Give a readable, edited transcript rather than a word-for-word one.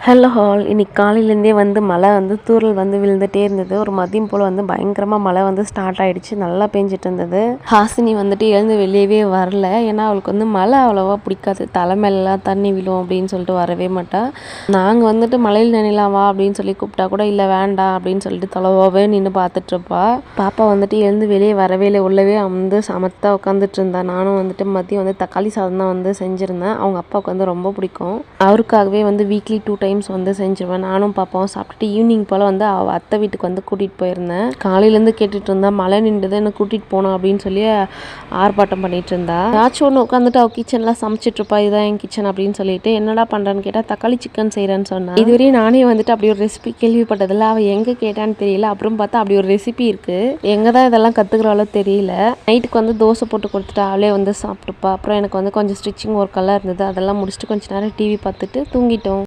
Hello hall இன்னைக்கு காலையிலேருந்தே மழை தூறல் விழுந்துகிட்டே இருந்தது. ஒரு மதியம் போல் பயங்கரமாக மழை ஸ்டார்ட் ஆகிடுச்சு. நல்லா பெஞ்சிட்டு இருந்தது. ஹாசினி எழுந்து வெளியவே வரல. ஏன்னா அவளுக்கு மழை அவ்வளோவா பிடிக்காது. தலைமையிலலாம் தண்ணி விழும் அப்படின்னு சொல்லிட்டு வரவே மாட்டா. நாங்கள் மழையில் நினைலாம் வா அப்படின்னு சொல்லி கூப்பிட்டா கூட இல்லை வேண்டாம் அப்படின்னு சொல்லிட்டு தொலைவாகவே நின்று பார்த்துட்ருப்பா. பாப்பா எழுந்து வெளியே வரவே இல்லை. உள்ளவே சமத்தா உட்காந்துட்டு இருந்தா. நானும் மதியம் தக்காளி சாதம் தான் செஞ்சுருந்தேன். அவங்க அப்பாவுக்கு ரொம்ப பிடிக்கும். அவருக்காகவே வீக்லி 2 டைம்ஸ் செஞ்சுருவேன். நானும் பாப்பாவும் சாப்பிட்டுட்டு ஈவினிங் போல் அவள் அத்தை வீட்டுக்கு கூட்டிகிட்டு போயிருந்தேன். காலையிலேருந்து கேட்டுட்டு இருந்தா மழை நின்றுது என்ன கூட்டிகிட்டு போனோம் அப்படின்னு சொல்லி ஆர்ப்பாட்டம் பண்ணிட்டு இருந்தா. ஏதாச்சும் ஒன்று உட்காந்துட்டு அவள் கிச்சன்லாம் சமைச்சிட்டு இருப்பா. இதுதான் என் கிச்சன் அப்படின்னு சொல்லிட்டு என்னடா பண்ணுறேன்னு கேட்டால் தக்காளி சிக்கன் செய்கிறேன்னு சொன்னேன். இதுவரையும் நானே அப்படி ஒரு ரெசிபி கேள்விப்பட்டதில்ல. அவள் எங்கே கேட்டான்னு தெரியல. அப்புறம் பார்த்தா அப்படி ஒரு ரெசிபி இருக்குது. எங்கே தான் இதெல்லாம் கற்றுக்குறாளோ தெரியல. நைட்டுக்கு தோசை போட்டு கொடுத்துட்டு அவளே சாப்பிட்டுப்பா. அப்புறம் எனக்கு கொஞ்சம் ஸ்டிச்சிங் ஒர்க்கெல்லாம் இருந்தது. அதெல்லாம் முடிச்சுட்டு கொஞ்சம் நேரம் டிவி பார்த்துட்டு தூங்கிட்டோம்.